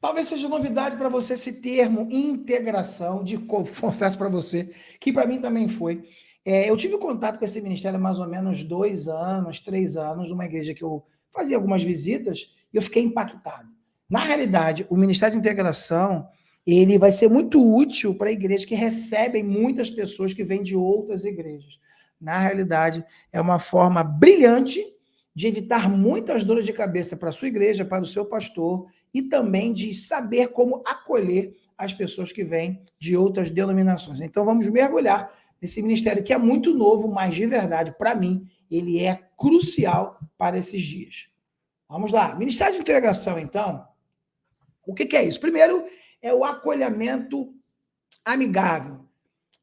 Talvez seja novidade para você esse termo integração, confesso para você, que para mim também foi. Eu tive contato com esse ministério há mais ou menos 2 anos, 3 anos, numa igreja que eu fazia algumas visitas, e eu fiquei impactado. Na realidade, o Ministério de Integração, ele vai ser muito útil para igrejas que recebem muitas pessoas que vêm de outras igrejas. Na realidade, é uma forma brilhante de evitar muitas dores de cabeça para a sua igreja, para o seu pastor, e também de saber como acolher as pessoas que vêm de outras denominações. Então, vamos mergulhar nesse ministério que é muito novo, mas de verdade, para mim, ele é crucial para esses dias. Vamos lá. Ministério de Integração, então, o que é isso? Primeiro, é o acolhimento amigável.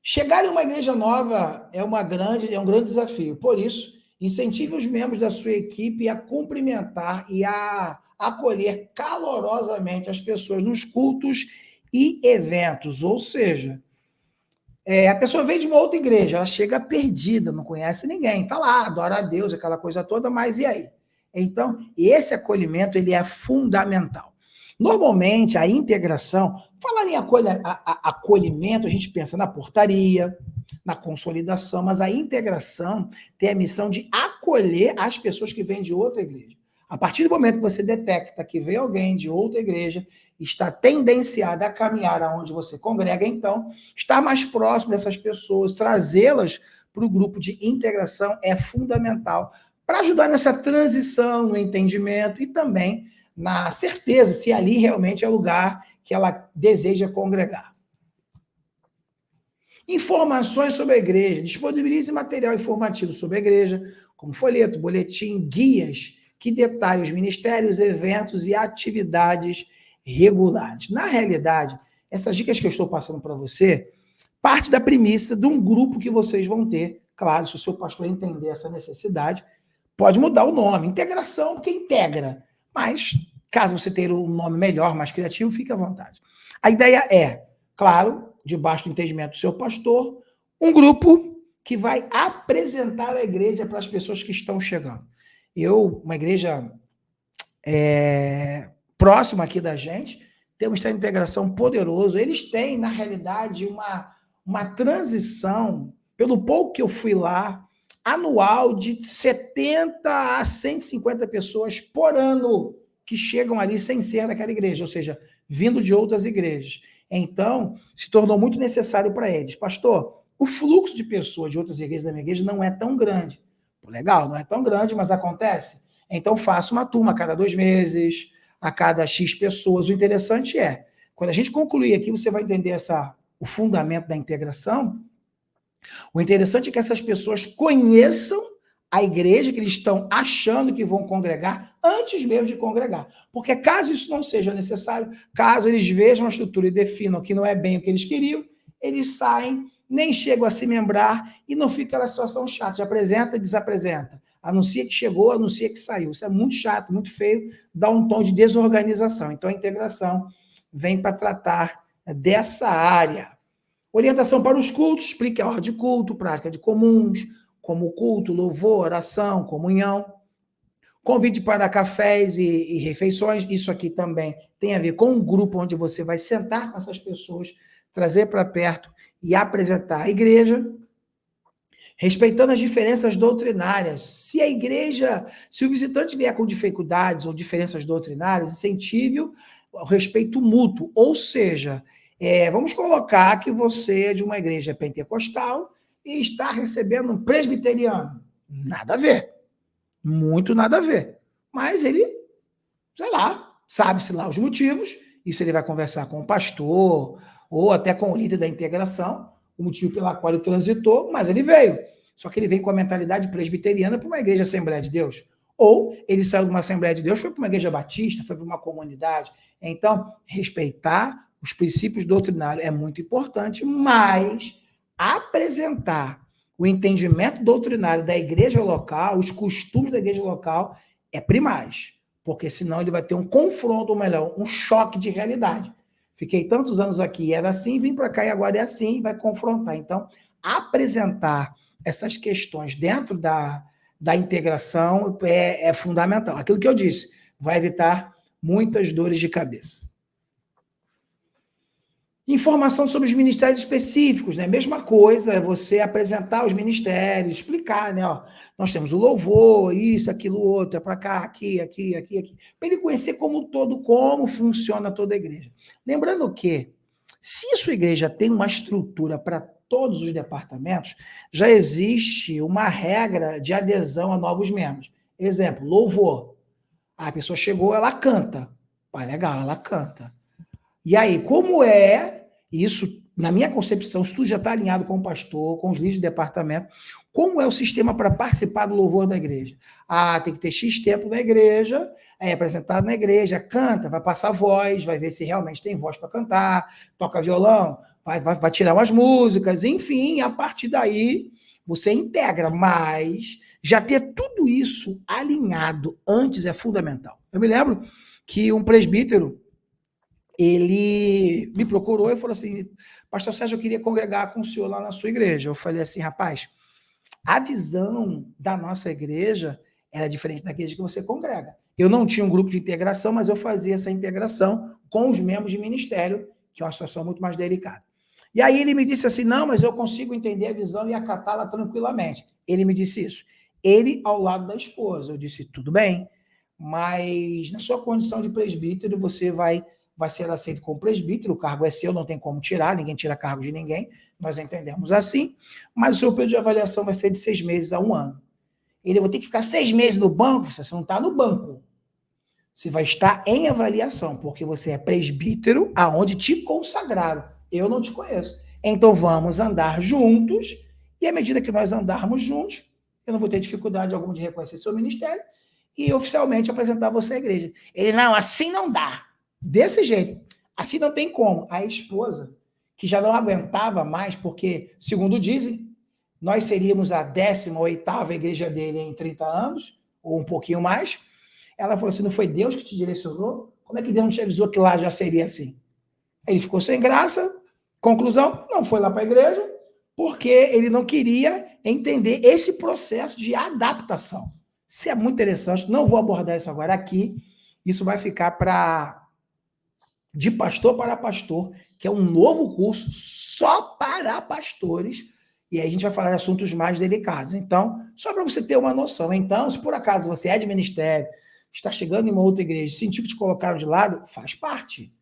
Chegar em uma igreja nova é um grande desafio. Por isso, incentive os membros da sua equipe a cumprimentar e a acolher calorosamente as pessoas nos cultos e eventos. Ou seja, a pessoa vem de uma outra igreja, ela chega perdida, não conhece ninguém, está lá, adora a Deus, aquela coisa toda, mas e aí? Então, esse acolhimento ele é fundamental. Normalmente, a integração, falar em acolhimento, a gente pensa na portaria, na consolidação, mas a integração tem a missão de acolher as pessoas que vêm de outra igreja. A partir do momento que você detecta que vem alguém de outra igreja, está tendenciada a caminhar aonde você congrega, então, estar mais próximo dessas pessoas, trazê-las para o grupo de integração é fundamental para ajudar nessa transição, no entendimento e também na certeza se ali realmente é o lugar que ela deseja congregar. Informações sobre a igreja. Disponibilize material informativo sobre a igreja, como folheto, boletim, guias que detalhem os ministérios, eventos e atividades regulares. Na realidade, essas dicas que eu estou passando para você parte da premissa de um grupo que vocês vão ter. Claro, se o seu pastor entender essa necessidade, pode mudar o nome. Integração, porque integra. Mas, caso você tenha um nome melhor, mais criativo, fique à vontade. A ideia é, claro, debaixo do entendimento do seu pastor, um grupo que vai apresentar a igreja para as pessoas que estão chegando. Uma igreja próxima aqui da gente, tem um Ministério de Integração poderoso. Eles têm, na realidade, uma transição, pelo pouco que eu fui lá, anual de 70 a 150 pessoas por ano que chegam ali sem ser daquela igreja, ou seja, vindo de outras igrejas. Então, se tornou muito necessário para eles. Pastor, o fluxo de pessoas de outras igrejas da minha igreja não é tão grande. Legal, não é tão grande, mas acontece. Então, faça uma turma a cada 2 meses, a cada X pessoas. O interessante é, quando a gente concluir aqui, você vai entender o fundamento da integração. O interessante é que essas pessoas conheçam a igreja que eles estão achando que vão congregar antes mesmo de congregar. Porque caso isso não seja necessário, caso eles vejam a estrutura e definam que não é bem o que eles queriam, eles saem, nem chegam a se membrar e não fica aquela situação chata, de apresenta, desapresenta. Anuncia que chegou, anuncia que saiu. Isso é muito chato, muito feio, dá um tom de desorganização. Então, a integração vem para tratar dessa área. Orientação para os cultos, explique a ordem de culto, prática de comuns, como culto, louvor, oração, comunhão. Convite para cafés e refeições, isso aqui também tem a ver com um grupo onde você vai sentar com essas pessoas, trazer para perto e apresentar a igreja, respeitando as diferenças doutrinárias. Se o visitante vier com dificuldades ou diferenças doutrinárias, incentive o respeito mútuo, ou seja, vamos colocar que você é de uma igreja pentecostal e está recebendo um presbiteriano. Nada a ver. Muito nada a ver. Mas ele, sei lá, sabe-se lá os motivos, isso ele vai conversar com o pastor ou até com o líder da integração, o motivo pela qual ele transitou, mas ele veio. Só que ele vem com a mentalidade presbiteriana para uma igreja Assembleia de Deus. Ou ele saiu de uma Assembleia de Deus, foi para uma igreja batista, foi para uma comunidade. Então, respeitar os princípios doutrinários é muito importante, mas apresentar o entendimento doutrinário da igreja local, os costumes da igreja local, é primaz. Porque senão ele vai ter um confronto, ou melhor, um choque de realidade. Fiquei tantos anos aqui, era assim, vim para cá e agora é assim, vai confrontar. Então, apresentar essas questões dentro da integração é fundamental. Aquilo que eu disse, vai evitar muitas dores de cabeça. Informação sobre os ministérios específicos, né? Mesma coisa, é você apresentar os ministérios, explicar, né? Ó, nós temos o louvor, isso, aquilo, outro, é para cá, aqui. Para ele conhecer como um todo, como funciona toda a igreja. Lembrando que, se a sua igreja tem uma estrutura para todos os departamentos, já existe uma regra de adesão a novos membros. Exemplo, louvor. A pessoa chegou, ela canta. Pá, legal, ela canta. E aí, como é isso, na minha concepção, isso tudo já está alinhado com o pastor, com os líderes de departamento, como é o sistema para participar do louvor da igreja? Ah, tem que ter X tempo na igreja, é apresentado na igreja, canta, vai passar voz, vai ver se realmente tem voz para cantar, toca violão, vai tirar umas músicas, enfim, a partir daí você integra, mas já ter tudo isso alinhado antes é fundamental. Eu me lembro que um presbítero, ele me procurou e falou assim, pastor Sérgio, eu queria congregar com o senhor lá na sua igreja. Eu falei assim, rapaz, a visão da nossa igreja era diferente da igreja que você congrega. Eu não tinha um grupo de integração, mas eu fazia essa integração com os membros de ministério, que é uma situação muito mais delicada. E aí ele me disse assim, não, mas eu consigo entender a visão e acatá-la tranquilamente. Ele me disse isso. Ele ao lado da esposa. Eu disse, tudo bem, mas na sua condição de presbítero, você vai ser aceito como presbítero, o cargo é seu, não tem como tirar, ninguém tira cargo de ninguém, nós entendemos assim, mas o seu período de avaliação vai ser de 6 meses a 1 ano. Ele vai ter que ficar 6 meses no banco, você não está no banco. Você vai estar em avaliação, porque você é presbítero aonde te consagraram. Eu não te conheço. Então vamos andar juntos, e à medida que nós andarmos juntos, eu não vou ter dificuldade alguma de reconhecer seu ministério e oficialmente apresentar você à igreja. Ele, não, assim não dá. Desse jeito. Assim não tem como. A esposa, que já não aguentava mais, porque, segundo dizem, nós seríamos a 18ª igreja dele em 30 anos, ou um pouquinho mais. Ela falou assim, não foi Deus que te direcionou? Como é que Deus não te avisou que lá já seria assim? Ele ficou sem graça. Conclusão, não foi lá para a igreja, porque ele não queria entender esse processo de adaptação. Isso é muito interessante. Não vou abordar isso agora aqui. Isso vai ficar para de pastor para pastor, que é um novo curso só para pastores, e aí a gente vai falar de assuntos mais delicados. Então, só para você ter uma noção. Então, se por acaso você é de ministério, está chegando em uma outra igreja, sentiu que te colocaram de lado, faz parte.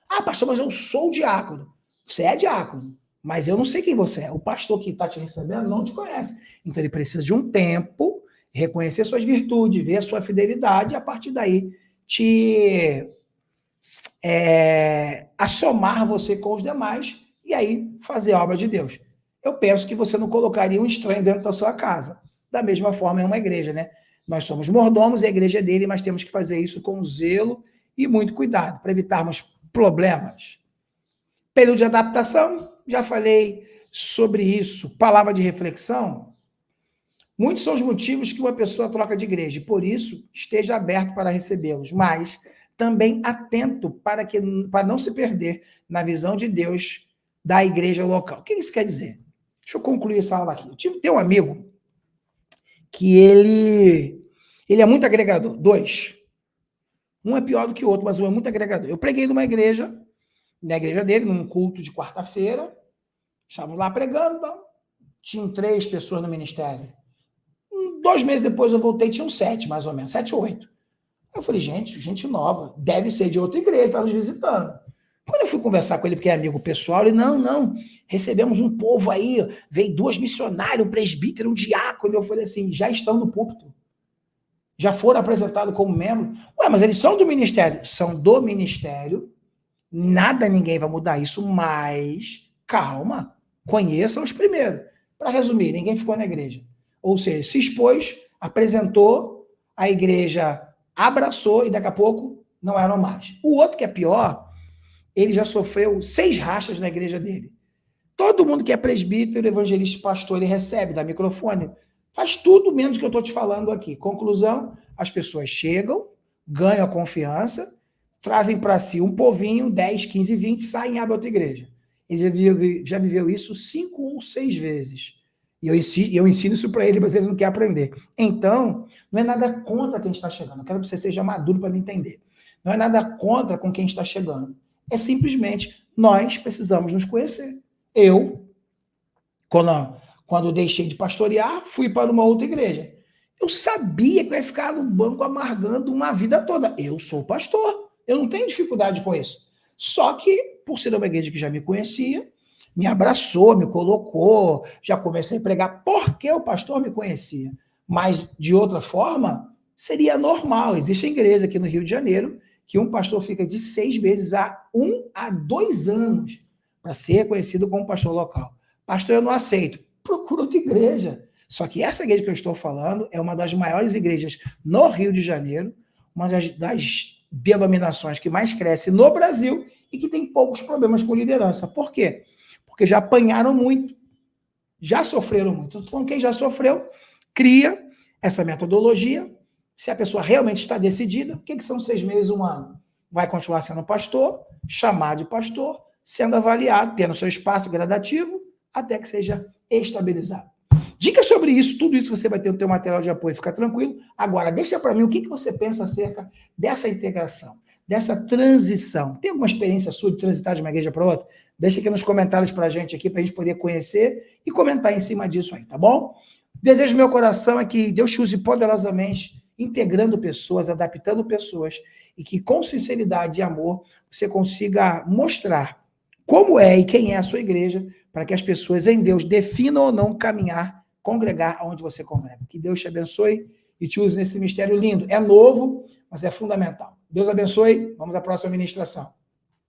Ah, pastor, mas eu sou diácono. Você é diácono, mas eu não sei quem você é. O pastor que está te recebendo não te conhece. Então, ele precisa de um tempo, reconhecer suas virtudes, ver a sua fidelidade, e a partir daí te assomar você com os demais e aí fazer a obra de Deus. Eu penso que você não colocaria um estranho dentro da sua casa. Da mesma forma, é uma igreja, né? Nós somos mordomos, a igreja é dele, mas temos que fazer isso com zelo e muito cuidado, para evitarmos problemas. Período de adaptação, já falei sobre isso. Palavra de reflexão. Muitos são os motivos que uma pessoa troca de igreja, por isso, esteja aberto para recebê-los, mas também atento para não se perder na visão de Deus da igreja local. O que isso quer dizer? Deixa eu concluir essa aula aqui. Tem um amigo que ele é muito agregador. 2. Um é pior do que o outro, mas um é muito agregador. Eu preguei numa igreja, na igreja dele, num culto de quarta-feira, estavam lá pregando, então, tinham 3 pessoas no ministério. 2 meses depois eu voltei, tinham 7, mais ou menos, 7 ou 8. Eu falei, gente nova, deve ser de outra igreja, está nos visitando. Quando eu fui conversar com ele, porque é amigo pessoal, ele, não, recebemos um povo aí, veio 2 missionários, um presbítero, um diácono. Eu falei assim, já estão no púlpito. Já foram apresentados como membro. Ué, mas eles são do ministério. São do ministério. Nada, ninguém vai mudar isso, mas calma, conheçam os primeiros. Para resumir, ninguém ficou na igreja. Ou seja, se expôs, apresentou, a igreja abraçou e daqui a pouco não eram mais. O outro que é pior, ele já sofreu 6 rachas na igreja dele. Todo mundo que é presbítero, evangelista, pastor, ele recebe, dá microfone, faz tudo menos que eu estou te falando aqui. Conclusão, as pessoas chegam, ganham a confiança, trazem para si um povinho, 10, 15, 20, saem e abrem outra igreja. Ele já viveu isso 5 ou 6 vezes. E eu ensino isso para ele, mas ele não quer aprender. Então, não é nada contra quem está chegando. Eu quero que você seja maduro para me entender. Não é nada contra com quem está chegando. É simplesmente, nós precisamos nos conhecer. Eu, quando deixei de pastorear, fui para uma outra igreja. Eu sabia que eu ia ficar no banco amargando uma vida toda. Eu sou pastor, eu não tenho dificuldade com isso. Só que, por ser uma igreja que já me conhecia, me abraçou, me colocou, já comecei a pregar porque o pastor me conhecia. Mas, de outra forma, seria normal. Existe igreja aqui no Rio de Janeiro que um pastor fica de 6 meses a 1 a 2 anos para ser reconhecido como pastor local. Pastor, eu não aceito. Procura outra igreja. Só que essa igreja que eu estou falando é uma das maiores igrejas no Rio de Janeiro, uma das denominações que mais cresce no Brasil e que tem poucos problemas com liderança. Por quê? Porque já apanharam muito, já sofreram muito. Então, quem já sofreu, cria essa metodologia. Se a pessoa realmente está decidida, o que são 6 meses, 1 ano? Vai continuar sendo pastor, chamado de pastor, sendo avaliado, tendo seu espaço gradativo, até que seja estabilizado. Dicas sobre isso, tudo isso você vai ter no seu material de apoio, fica tranquilo. Agora, deixa para mim o que você pensa acerca dessa integração, dessa transição. Tem alguma experiência sua de transitar de uma igreja para outra? Deixa aqui nos comentários para a gente poder conhecer e comentar em cima disso aí, tá bom? Desejo do meu coração é que Deus te use poderosamente, integrando pessoas, adaptando pessoas, e que com sinceridade e amor você consiga mostrar como é e quem é a sua igreja, para que as pessoas em Deus definam ou não caminhar, congregar onde você congrega. Que Deus te abençoe e te use nesse mistério lindo. É novo, mas é fundamental. Deus abençoe. Vamos à próxima ministração.